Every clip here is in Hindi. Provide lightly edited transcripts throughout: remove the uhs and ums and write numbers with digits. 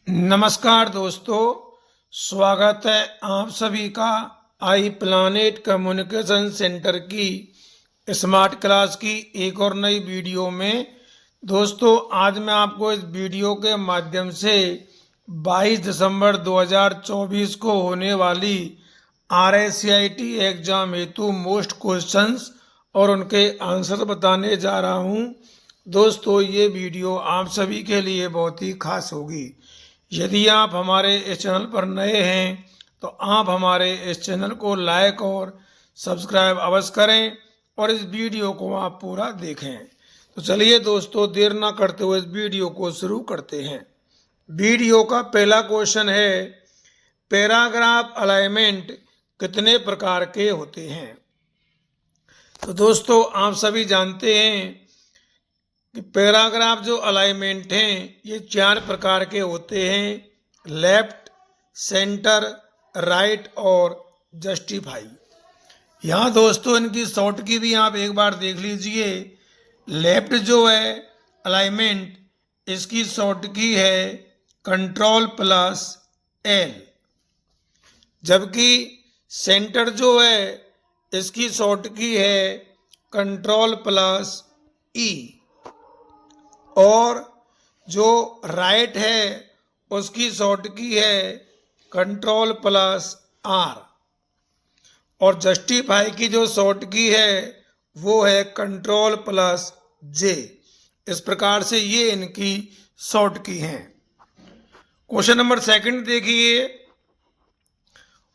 नमस्कार दोस्तों, स्वागत है आप सभी का आई प्लानेट कम्युनिकेशन सेंटर की स्मार्ट क्लास की एक और नई वीडियो में। दोस्तों, आज मैं आपको इस वीडियो के माध्यम से 22 दिसंबर 2024 को होने वाली RSCIT एग्जाम हेतु मोस्ट क्वेश्चंस और उनके आंसर बताने जा रहा हूं। दोस्तों, ये वीडियो आप सभी के लिए बहुत ही खास होगी। यदि आप हमारे इस चैनल पर नए हैं तो आप हमारे इस चैनल को लाइक और सब्सक्राइब अवश्य करें और इस वीडियो को आप पूरा देखें। तो चलिए दोस्तों, देर ना करते हुए इस वीडियो को शुरू करते हैं। वीडियो का पहला क्वेश्चन है, पैराग्राफ अलाइनमेंट कितने प्रकार के होते हैं? तो दोस्तों, आप सभी जानते हैं कि पैराग्राफ जो अलाइनमेंट हैं ये 4 प्रकार के होते हैं, लेफ्ट, सेंटर, राइट और जस्टिफाई। यहाँ दोस्तों इनकी शॉर्ट की भी आप एक बार देख लीजिए। लेफ्ट जो है अलाइनमेंट, इसकी शॉर्ट की है Ctrl+L, जबकि सेंटर जो है इसकी शॉर्ट की है Ctrl+E, और जो राइट है उसकी शॉर्ट की है Ctrl+R, और जस्टिफाई की जो शॉर्ट की है वो है Ctrl+J। इस प्रकार से ये इनकी शॉर्ट की हैं। क्वेश्चन नंबर सेकंड देखिए,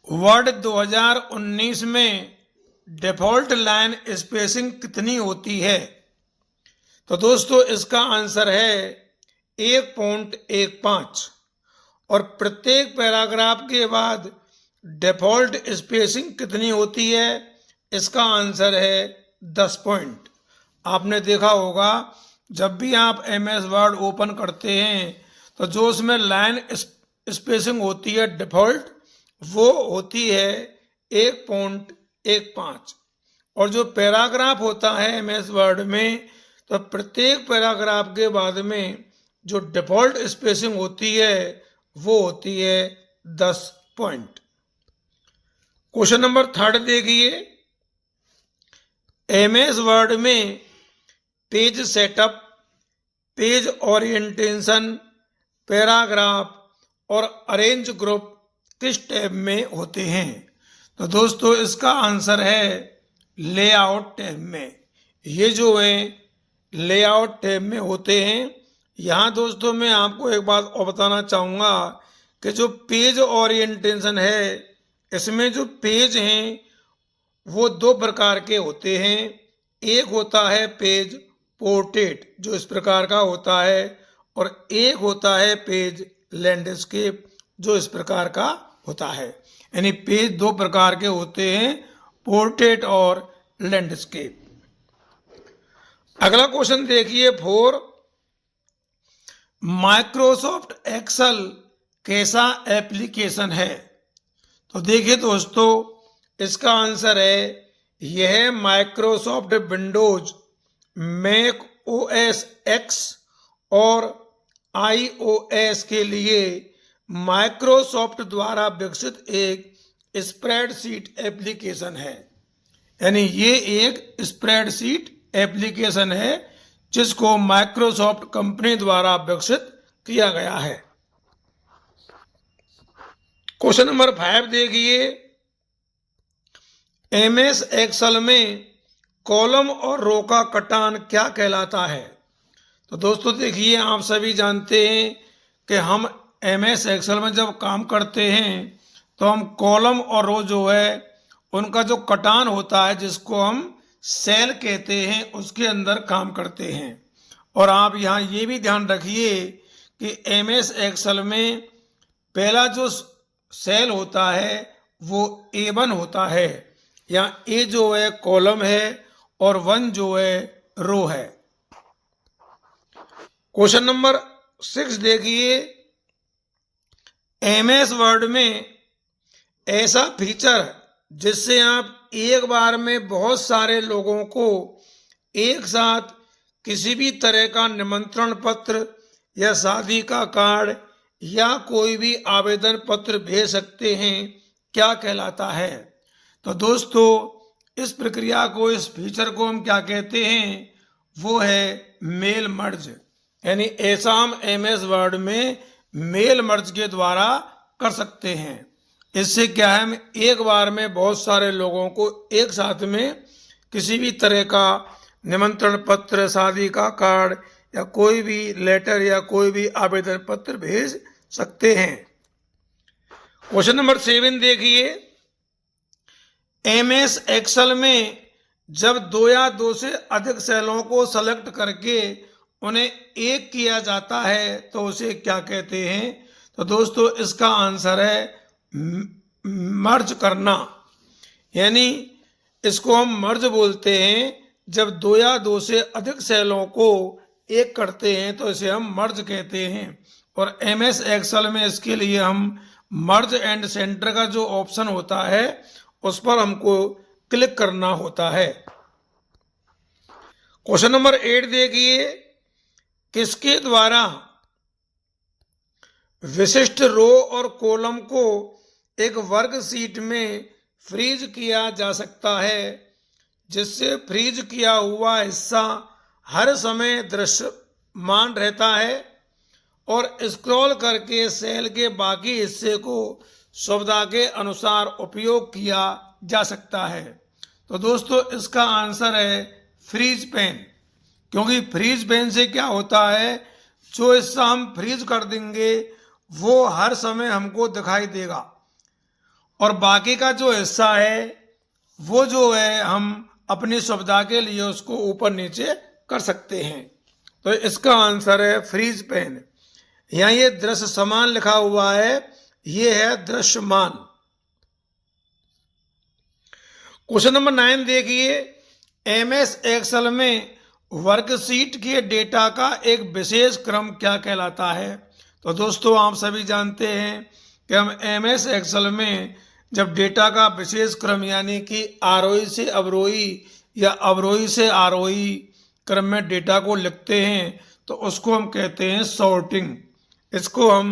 वर्ड 2019 में डिफॉल्ट लाइन स्पेसिंग कितनी होती है? तो दोस्तों, इसका आंसर है 1.15, और प्रत्येक पैराग्राफ के बाद डिफॉल्ट स्पेसिंग कितनी होती है? इसका आंसर है 10 पॉइंट। आपने देखा होगा जब भी आप MS वर्ड ओपन करते हैं तो जो उसमें लाइन स्पेसिंग होती है डिफॉल्ट, वो होती है 1.15, और जो पैराग्राफ होता है MS वर्ड में तो प्रत्येक पैराग्राफ के बाद में जो डिफॉल्ट स्पेसिंग होती है वो होती है 10 पॉइंट। क्वेश्चन नंबर थर्ड देखिए, MS वर्ड में page setup, page orientation, paragraph और अरेंज ग्रुप किस टैब में होते हैं? तो दोस्तों, इसका आंसर है लेआउट टैब में। ये जो है लेआउट टैब में होते हैं। यहाँ दोस्तों मैं आपको एक बात और बताना चाहूँगा कि जो पेज ओरिएंटेशन है, इसमें जो पेज हैं वो 2 प्रकार के होते हैं। एक होता है पेज पोर्ट्रेट जो इस प्रकार का होता है, और एक होता है पेज लैंडस्केप जो इस प्रकार का होता है। यानी पेज 2 प्रकार के होते हैं, पोर्ट्रेट और लैंडस्केप। अगला क्वेश्चन देखिए 4, माइक्रोसॉफ्ट एक्सेल कैसा एप्लीकेशन है? तो देखिए दोस्तों, इसका आंसर है यह Microsoft Windows, Mac OS X और iOS के लिए माइक्रोसॉफ्ट द्वारा विकसित एक स्प्रेडशीट एप्लीकेशन है। यानी ये एक स्प्रेडशीट एप्लीकेशन है जिसको माइक्रोसॉफ्ट कंपनी द्वारा विकसित किया गया है। क्वेश्चन नंबर 5 देखिए, MS एक्सेल में कॉलम और रो का कटान क्या कहलाता है? तो दोस्तों देखिए, आप सभी जानते हैं कि हम MS एक्सेल में जब काम करते हैं तो हम कॉलम और रो जो है उनका जो कटान होता है, जिसको हम सेल कहते हैं, उसके अंदर काम करते हैं। और आप यहाँ ये भी ध्यान रखिए कि MS एक्सेल में पहला जो सेल होता है वो A1 होता है। यहाँ A जो है कॉलम है और 1 जो है रो है। क्वेश्चन नंबर 6 देखिए, MS वर्ड में ऐसा फीचर जिससे आप एक बार में बहुत सारे लोगों को एक साथ किसी भी तरह का निमंत्रण पत्र या शादी का कार्ड या कोई भी आवेदन पत्र भेज सकते हैं क्या कहलाता है? तो दोस्तों इस प्रक्रिया को, इस फीचर को हम क्या कहते हैं? वो है मेल मर्ज, यानी ऐसा हम MS वर्ड में मेल मर्ज के द्वारा कर सकते हैं। इससे क्या है, हम एक बार में बहुत सारे लोगों को एक साथ में किसी भी तरह का निमंत्रण पत्र, शादी का कार्ड या कोई भी लेटर या कोई भी आवेदन पत्र भेज सकते हैं। क्वेश्चन नंबर 7 देखिए, MS एक्सेल में जब 2 या 2 से अधिक सेलों को सेलेक्ट करके उन्हें एक किया जाता है तो उसे क्या कहते हैं? तो दोस्तों इसका आंसर है मर्ज करना, यानी इसको हम मर्ज बोलते हैं। जब 2 या 2 से अधिक सेलों को एक करते हैं तो इसे हम मर्ज कहते हैं। और MS एक्सेल में इसके लिए हम मर्ज एंड सेंटर का जो ऑप्शन होता है उस पर हमको क्लिक करना होता है। क्वेश्चन नंबर 8 देखिए, किसके द्वारा विशिष्ट रो और कॉलम को एक वर्कशीट में फ्रीज किया जा सकता है जिससे फ्रीज किया हुआ हिस्सा हर समय दृश्यमान रहता है और स्क्रॉल करके सेल के बाकी हिस्से को सुविधा के अनुसार उपयोग किया जा सकता है? तो दोस्तों इसका आंसर है फ्रीज पेन, क्योंकि फ्रीज पेन से क्या होता है, जो हिस्सा हम फ्रीज कर देंगे वो हर समय हमको दिखाई देगा और बाकी का जो हिस्सा है वो जो है हम अपनी सुविधा के लिए उसको ऊपर नीचे कर सकते हैं। तो इसका आंसर है फ्रीज पेन। यहाँ ये दृश्य समान लिखा हुआ है, ये है दृश्यमान। क्वेश्चन नंबर 9 देखिए, MS एक्सेल में वर्कशीट के डेटा का एक विशेष क्रम क्या कहलाता है? तो दोस्तों आप सभी जानते हैं कि हम MS एक्सेल में जब डेटा का विशेष क्रम यानी कि आरोही से अवरोही या अवरोही से आरोही क्रम में डेटा को लिखते हैं तो उसको हम कहते हैं सॉर्टिंग। इसको हम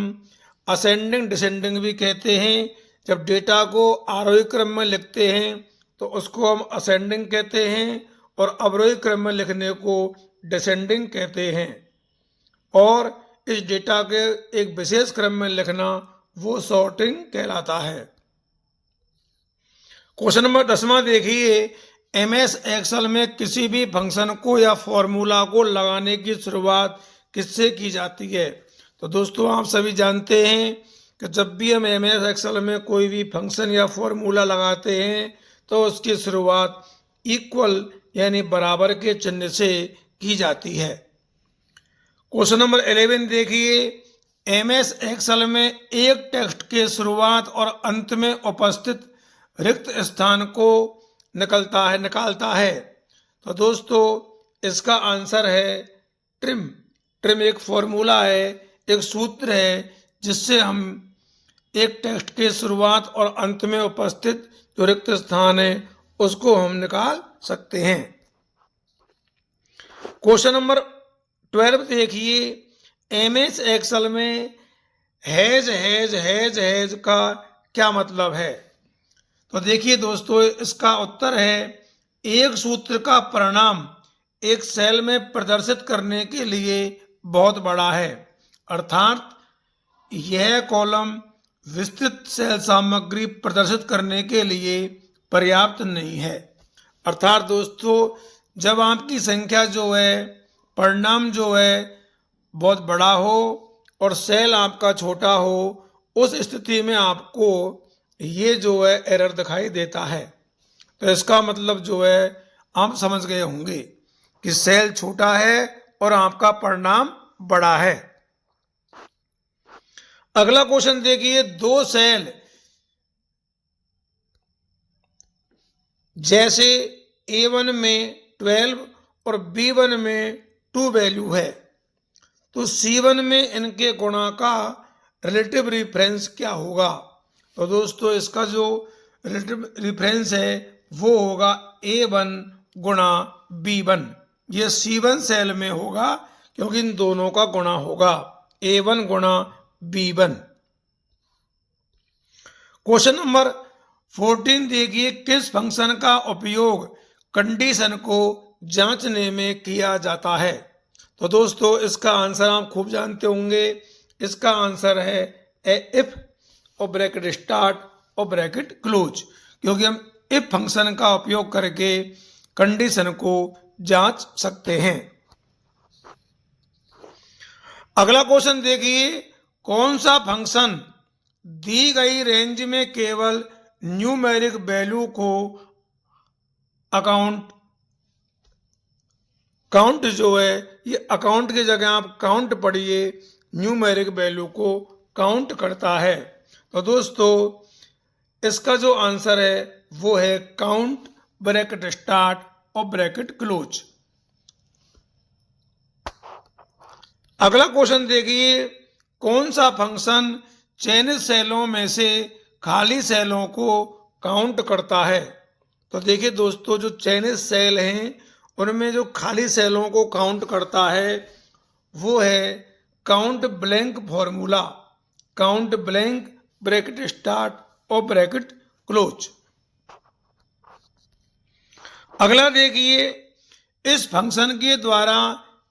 असेंडिंग डिसेंडिंग भी कहते हैं। जब डेटा को आरोही क्रम में लिखते हैं तो उसको हम असेंडिंग कहते हैं और अवरोही क्रम में लिखने को डिसेंडिंग कहते हैं। और इस डेटा के एक विशेष क्रम में लिखना वो सॉर्टिंग कहलाता है। क्वेश्चन नंबर 10 देखिए, MS एक्सेल में किसी भी फंक्शन को या फॉर्मूला को लगाने की शुरुआत किससे की जाती है? तो दोस्तों आप सभी जानते हैं कि जब भी हम MS एक्सेल में कोई भी फंक्शन या फॉर्मूला लगाते हैं तो उसकी शुरुआत इक्वल यानी बराबर के चिन्ह से की जाती है। क्वेश्चन नंबर 11 देखिए, MS एक्सेल में एक टेक्स्ट के शुरुआत और अंत में उपस्थित रिक्त स्थान को निकालता है। तो दोस्तों इसका आंसर है ट्रिम। ट्रिम एक फॉर्मूला है, एक सूत्र है जिससे हम एक टेक्स्ट के शुरुआत और अंत में उपस्थित जो रिक्त स्थान है उसको हम निकाल सकते हैं। क्वेश्चन नंबर 12 देखिए, MS एक्सेल में हैज का क्या मतलब है? तो देखिए दोस्तों इसका उत्तर है एक सूत्र का परिणाम एक सेल में प्रदर्शित करने के लिए बहुत बड़ा है, अर्थात यह कॉलम विस्तृत सेल सामग्री प्रदर्शित करने के लिए पर्याप्त नहीं है। अर्थात दोस्तों जब आपकी संख्या जो है, परिणाम जो है बहुत बड़ा हो और सेल आपका छोटा हो, उस स्थिति में आपको ये जो है एरर दिखाई देता है। तो इसका मतलब जो है आप समझ गए होंगे कि सेल छोटा है और आपका परिणाम बड़ा है। अगला क्वेश्चन देखिए, दो सेल जैसे A1 में 12 और B1 में 2 वैल्यू है तो C1 में इनके गुणा का रिलेटिव रेफरेंस क्या होगा? तो दोस्तों इसका जो रिलेटिव रेफरेंस है वो होगा A1 गुणा B1। ये C1 सेल में होगा क्योंकि इन दोनों का गुणा होगा A1 गुणा B1। क्वेश्चन नंबर 14 देखिए, किस फंक्शन का उपयोग कंडीशन को जांचने में किया जाता है? तो दोस्तों इसका आंसर आप खूब जानते होंगे। इसका आंसर है इफ और ब्रैकेट स्टार्ट और ब्रैकेट क्लोज, क्योंकि हम इफ फंक्शन का उपयोग करके कंडीशन को जांच सकते हैं। अगला क्वेश्चन देखिए, कौन सा फंक्शन दी गई रेंज में केवल न्यूमेरिक वैल्यू को काउंट जो है, ये अकाउंट की जगह आप काउंट पढ़िए, न्यूमेरिक वैल्यू को काउंट करता है। तो दोस्तों इसका जो आंसर है वो है काउंट ब्रैकेट स्टार्ट और ब्रैकेट क्लोज। अगला क्वेश्चन देखिए, कौन सा फंक्शन चयनित सेलों में से खाली सेलों को काउंट करता है? तो देखिए दोस्तों, जो चयनित सेल हैं उनमें जो खाली सेलों को काउंट करता है वो है count blank formula, count blank bracket start और ब्रैकेट क्लोज। अगला देखिए, इस फंक्शन के द्वारा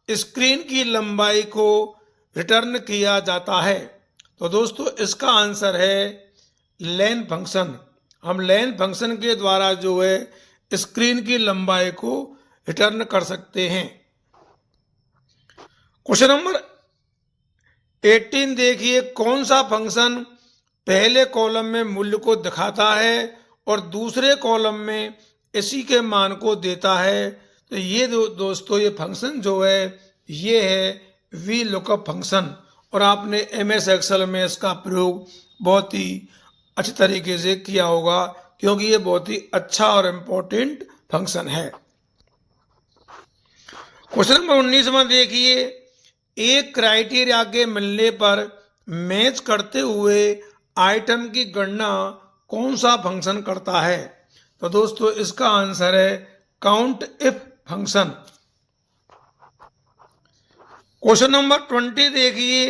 स्क्रीन की लंबाई को रिटर्न किया जाता है। तो दोस्तों इसका आंसर है लेन फंक्शन। हम लेन फंक्शन के द्वारा जो है स्क्रीन की लंबाई को रिटर्न कर सकते हैं। क्वेश्चन नंबर 18 देखिए, कौन सा फंक्शन पहले कॉलम में मूल्य को दिखाता है और दूसरे कॉलम में इसी के मान को देता है? तो ये दोस्तों ये फंक्शन जो है ये है वी लुकअप फंक्शन, और आपने MS एक्सेल में इसका प्रयोग बहुत ही अच्छे तरीके से किया होगा, क्योंकि ये बहुत ही अच्छा और इम्पोर्टेंट फंक्शन है। क्वेश्चन नंबर 19 में देखिए, एक क्राइटेरिया के मिलने पर मैच करते हुए आइटम की गणना कौन सा फंक्शन करता है? तो दोस्तों इसका आंसर है count if function. Question number 20 देखिए,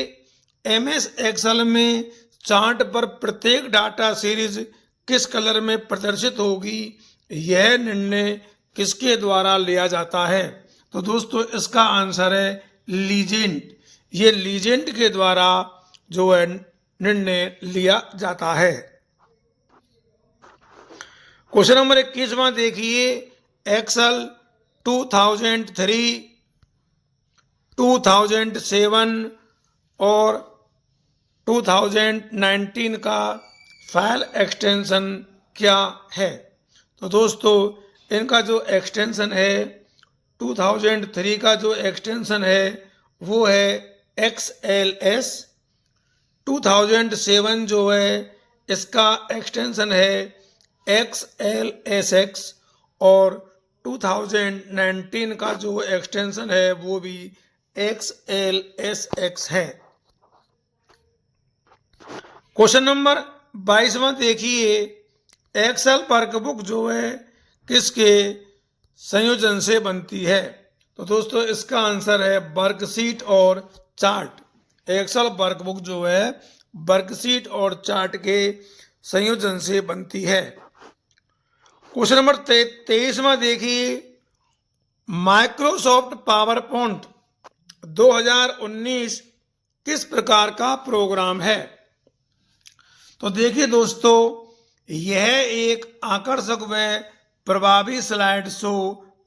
MS एक्सेल में चार्ट पर प्रत्येक डाटा सीरीज किस कलर में प्रदर्शित होगी, यह निर्णय किसके द्वारा लिया जाता है? तो दोस्तों इसका आंसर है लीजेंड। ये लीजेंड के द्वारा जो है निर्णय लिया जाता है। क्वेश्चन नंबर 21 देखिए, एक्सेल 2003, 2007 और 2019 का फाइल एक्सटेंशन क्या है? तो दोस्तों इनका जो एक्सटेंशन है 2003 का जो एक्सटेंशन है वो है XLS, 2007 जो है इसका एक्सटेंशन है XLSX, और 2019 का जो एक्सटेंशन है वो भी XLSX है। क्वेश्चन नंबर 22 देखिए, एक्सेल वर्कबुक जो है किसके संयोजन से बनती है? तो दोस्तों इसका आंसर है वर्कशीट और चार्ट। एक्सेल वर्कबुक जो है वर्कशीट और चार्ट के संयोजन से बनती है। क्वेश्चन नंबर 23 देखिए, माइक्रोसॉफ्ट पावर पॉइंट 2019 किस प्रकार का प्रोग्राम है? तो देखिए दोस्तों, यह एक आकर्षक व प्रभावी स्लाइड शो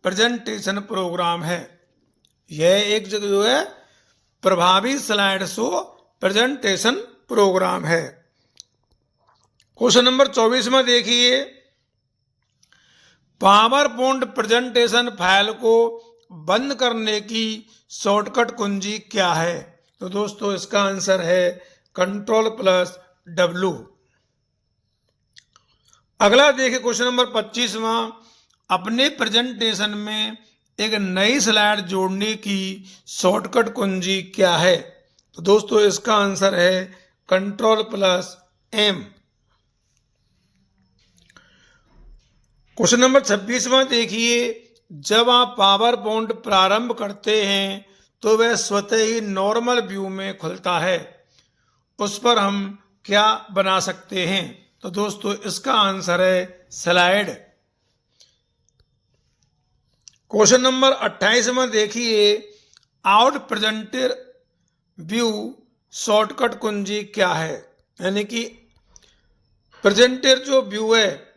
प्रेजेंटेशन प्रोग्राम है। यह एक जो है प्रभावी स्लाइड शो प्रेजेंटेशन प्रोग्राम है। क्वेश्चन नंबर 24 में देखिए, पावर पॉइंट प्रेजेंटेशन फाइल को बंद करने की शॉर्टकट कुंजी क्या है? तो दोस्तों इसका आंसर है Ctrl+W। अगला देखिए क्वेश्चन नंबर 25, अपने प्रेजेंटेशन में एक नई स्लाइड जोड़ने की शॉर्टकट कुंजी क्या है? तो दोस्तों इसका आंसर है Ctrl+M। क्वेश्चन नंबर 26 देखिए, जब आप पावर पॉइंट प्रारंभ करते हैं तो वह स्वतः ही नॉर्मल व्यू में खुलता है, उस पर हम क्या बना सकते हैं? तो दोस्तों इसका आंसर है स्लाइड। क्वेश्चन नंबर 28 में देखिए, आउट प्रेजेंटेड व्यू शॉर्टकट कुंजी क्या है? यानी कि प्रेजेंटेड जो व्यू है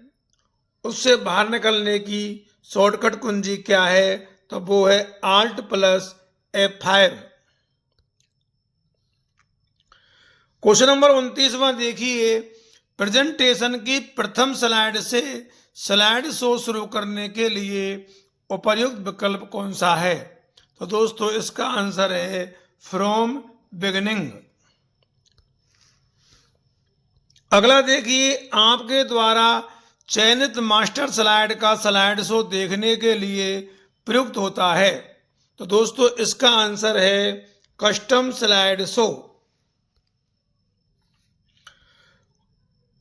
उससे बाहर निकलने की शॉर्टकट कुंजी क्या है? तो वो है Alt+F5। क्वेश्चन नंबर 29 में देखिए, प्रेजेंटेशन की प्रथम स्लाइड से स्लाइड शो शुरू करने के लिए उपयुक्त विकल्प कौन सा है? तो दोस्तों इसका आंसर है फ्रॉम बिगिनिंग। अगला देखिए, आपके द्वारा चयनित मास्टर स्लाइड का स्लाइड शो देखने के लिए प्रयुक्त होता है। तो दोस्तों इसका आंसर है custom slide show.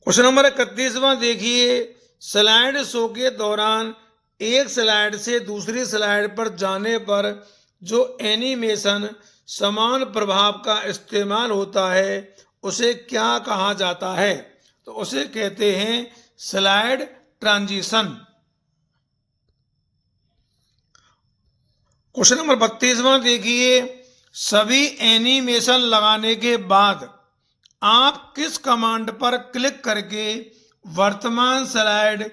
Question number 31 में देखिए, स्लाइड शो के दौरान एक स्लाइड से दूसरी स्लाइड पर जाने पर जो एनिमेशन समान प्रभाव का इस्तेमाल होता है उसे क्या कहा जाता है? तो उसे कहते हैं स्लाइड ट्रांजिशन। क्वेश्चन नंबर 32 में देखिए, सभी एनिमेशन लगाने के बाद आप किस कमांड पर क्लिक करके वर्तमान स्लाइड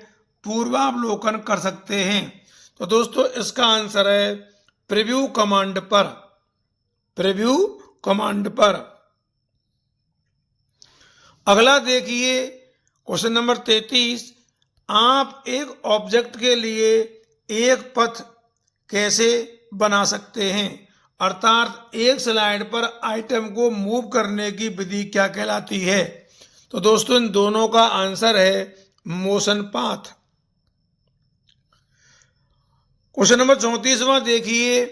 पूर्वावलोकन कर सकते हैं? तो दोस्तों इसका आंसर है प्रीव्यू कमांड पर। प्रीव्यू कमांड पर। अगला देखिए क्वेश्चन नंबर 33, आप एक ऑब्जेक्ट के लिए एक पथ कैसे बना सकते हैं? अर्थात एक स्लाइड पर आइटम को मूव करने की विधि क्या कहलाती है? तो दोस्तों इन दोनों का आंसर है मोशन पाथ। क्वेश्चन नंबर 34 में देखिए,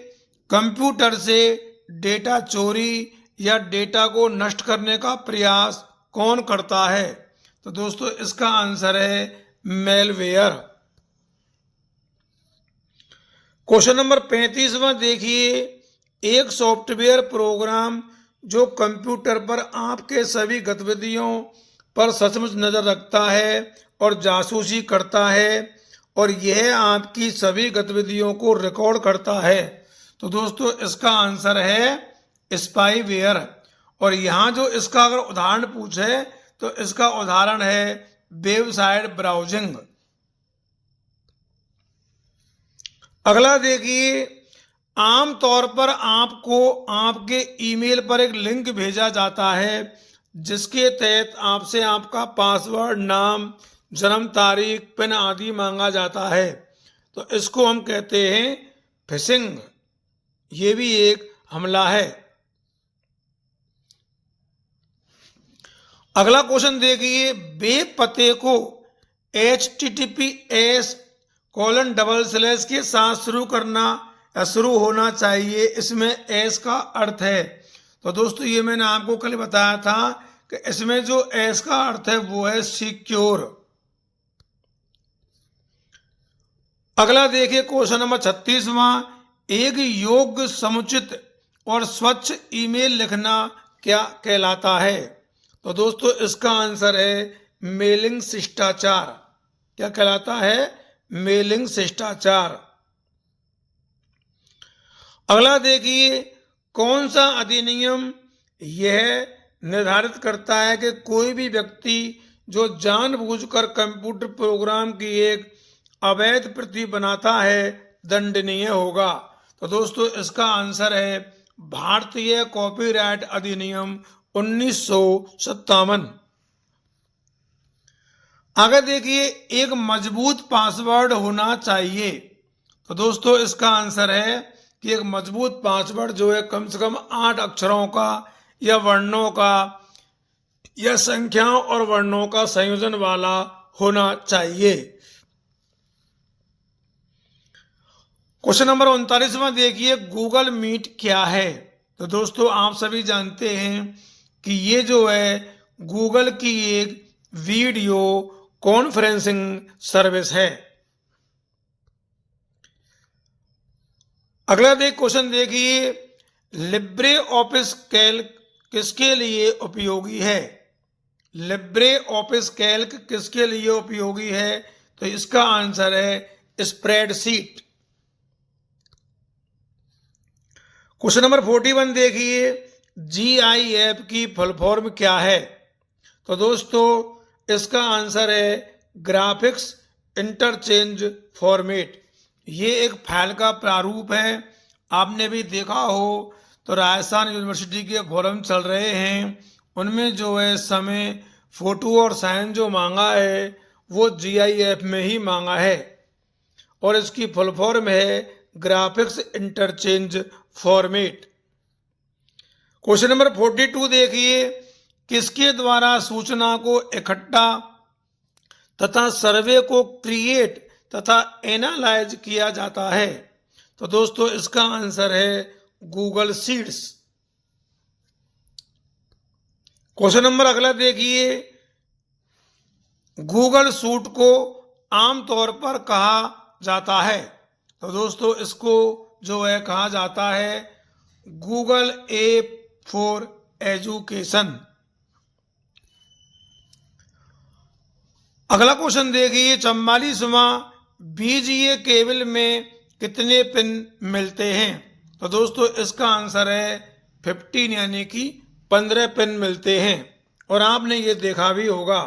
कंप्यूटर से डेटा चोरी या डेटा को नष्ट करने का प्रयास कौन करता है? तो दोस्तों इसका आंसर है मेलवेयर। क्वेश्चन नंबर 35 में देखिए, एक सॉफ्टवेयर प्रोग्राम जो कंप्यूटर पर आपके सभी गतिविधियों पर सचमुच नजर रखता है और जासूसी करता है और यह आपकी सभी गतिविधियों को रिकॉर्ड करता है। तो दोस्तों इसका आंसर है स्पाईवेयर। और यहाँ जो इसका अगर उदाहरण पूछे तो इसका उदाहरण है वेबसाइट ब्राउजिंग। अगला देखिए, आमतौर पर आपको आपके ईमेल पर एक लिंक भेजा जाता है जिसके तहत आपसे आपका पासवर्ड, नाम, जन्म तारीख, पिन आदि मांगा जाता है। तो इसको हम कहते हैं फिशिंग। ये भी एक हमला है। अगला क्वेश्चन देखिए, वेब पते को https:// के साथ शुरू करना या शुरू होना चाहिए, इसमें एस का अर्थ है। तो दोस्तों ये मैंने आपको कल बताया था कि इसमें जो एस का अर्थ है वो है सिक्योर। अगला देखिए क्वेश्चन नंबर 36वां, एक योग्य, समुचित और स्वच्छ ईमेल लिखना क्या कहलाता है? तो दोस्तों इसका आंसर है मेलिंग शिष्टाचार। क्या कहलाता है? मेलिंग शिष्टाचार। अगला देखिए, कौन सा अधिनियम यह निर्धारित करता है कि कोई भी व्यक्ति जो जानबूझकर कंप्यूटर प्रोग्राम की एक अवैध प्रति बनाता है दंडनीय होगा? तो दोस्तों इसका आंसर है भारतीय कॉपीराइट अधिनियम 1957। आगे देखिए, एक मजबूत पासवर्ड होना चाहिए। तो दोस्तों इसका आंसर है कि एक मजबूत पासवर्ड जो है कम से कम 8 अक्षरों का या वर्णों का या संख्याओं और वर्णों का संयोजन वाला होना चाहिए। क्वेश्चन नंबर 39वां देखिए, गूगल मीट क्या है? तो दोस्तों आप सभी जानते हैं कि ये जो है गूगल की एक वीडियो कॉन्फ्रेंसिंग सर्विस है। अगला क्वेश्चन देखिए, लिब्रे ऑफिस कैल्क किसके लिए उपयोगी है? लिब्रे ऑफिस कैल्क किसके लिए उपयोगी है? तो इसका आंसर है स्प्रेडशीट। क्वेश्चन नंबर 41 देखिए, GIF की फुल फॉर्म क्या है? तो दोस्तों इसका आंसर है ग्राफिक्स इंटरचेंज फॉर्मेट। ये एक फाइल का प्रारूप है। आपने भी देखा हो तो राजस्थान यूनिवर्सिटी के फॉरम चल रहे हैं, उनमें जो है समय, फोटो और साइन जो मांगा है वो GIF में ही मांगा है और इसकी फुल फॉर्म है graphics interchange format. Question number 42 देखिए, किसके द्वारा सूचना को इकट्ठा तथा सर्वे को क्रिएट तथा एनालाइज किया जाता है? तो दोस्तों इसका आंसर है गूगल शीट्स। क्वेश्चन नंबर अगला देखिए, गूगल सूट को आमतौर पर कहा जाता है? तो दोस्तों इसको जो है कहा जाता है गूगल ऐप फॉर एजुकेशन। अगला क्वेश्चन देखिए, 44वां BGA केबल में कितने पिन मिलते हैं? तो दोस्तों इसका आंसर है 15 यानी कि 15 पिन मिलते हैं और आपने ये देखा भी होगा।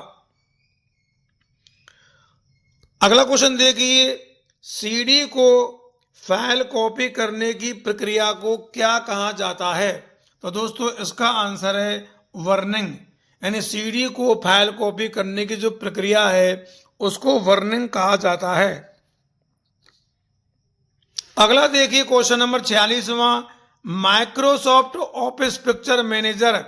अगला क्वेश्चन देखिए, CD को फाइल कॉपी करने की प्रक्रिया को क्या कहा जाता है? तो दोस्तों इसका आंसर है बर्निंग, यानी CD को फाइल कॉपी करने की जो प्रक्रिया है उसको बर्निंग कहा जाता है। अगला देखिए क्वेश्चन नंबर 46वां, माइक्रोसॉफ्ट ऑफिस पिक्चर मैनेजर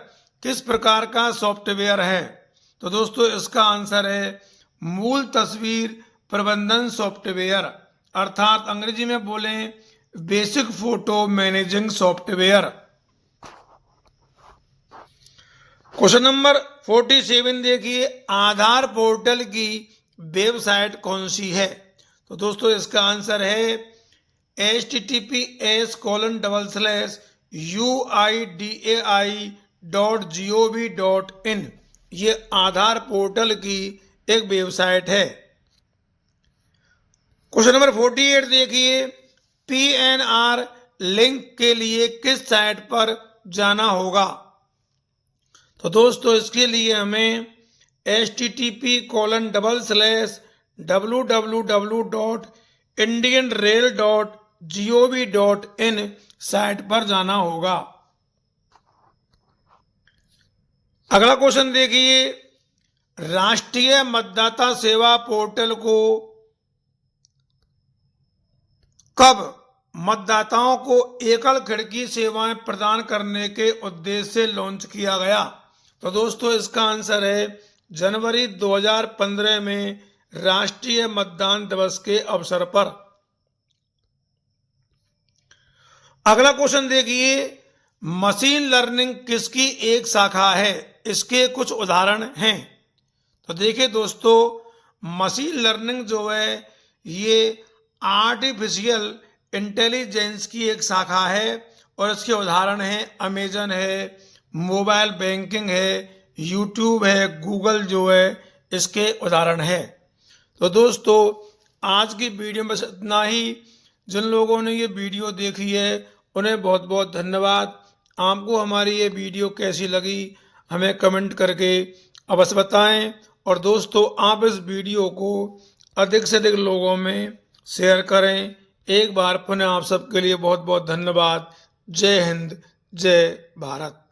किस प्रकार का सॉफ्टवेयर है? तो दोस्तों इसका आंसर है मूल तस्वीर प्रबंधन सॉफ्टवेयर, अर्थात अंग्रेजी में बोलें basic photo managing software. Question number 47 देखिए, आधार पोर्टल की वेबसाइट कौन सी है? तो दोस्तों इसका आंसर है https://uidai.gov.in। ये आधार पोर्टल की एक वेबसाइट है। क्वेश्चन नंबर 48 देखिए, PNR लिंक के लिए किस साइट पर जाना होगा? तो दोस्तों इसके लिए हमें http://www.indianrail.gov.in साइट पर जाना होगा। अगला क्वेश्चन देखिए, राष्ट्रीय मतदाता सेवा पोर्टल को कब मतदाताओं को एकल खिड़की सेवाएं प्रदान करने के उद्देश्य से लॉन्च किया गया? तो दोस्तों इसका आंसर है जनवरी 2015 में राष्ट्रीय मतदान दिवस के अवसर पर। अगला क्वेश्चन देखिए, मशीन लर्निंग किसकी एक शाखा है? इसके कुछ उदाहरण हैं। तो देखिए दोस्तों, मशीन लर्निंग जो है ये आर्टिफिशियल इंटेलिजेंस की एक शाखा है और इसके उदाहरण हैं अमेजन है, मोबाइल बैंकिंग है, यूट्यूब है, गूगल जो है इसके उदाहरण है। तो दोस्तों आज की वीडियो में बस इतना ही। जिन लोगों ने ये वीडियो देखी है उन्हें बहुत बहुत धन्यवाद। आपको हमारी ये वीडियो कैसी लगी हमें कमेंट करके अवश्य बताएं और दोस्तों आप इस वीडियो को अधिक से अधिक लोगों में शेयर करें। एक बार पुनः आप सबके लिए बहुत बहुत धन्यवाद। जय हिंद, जय भारत।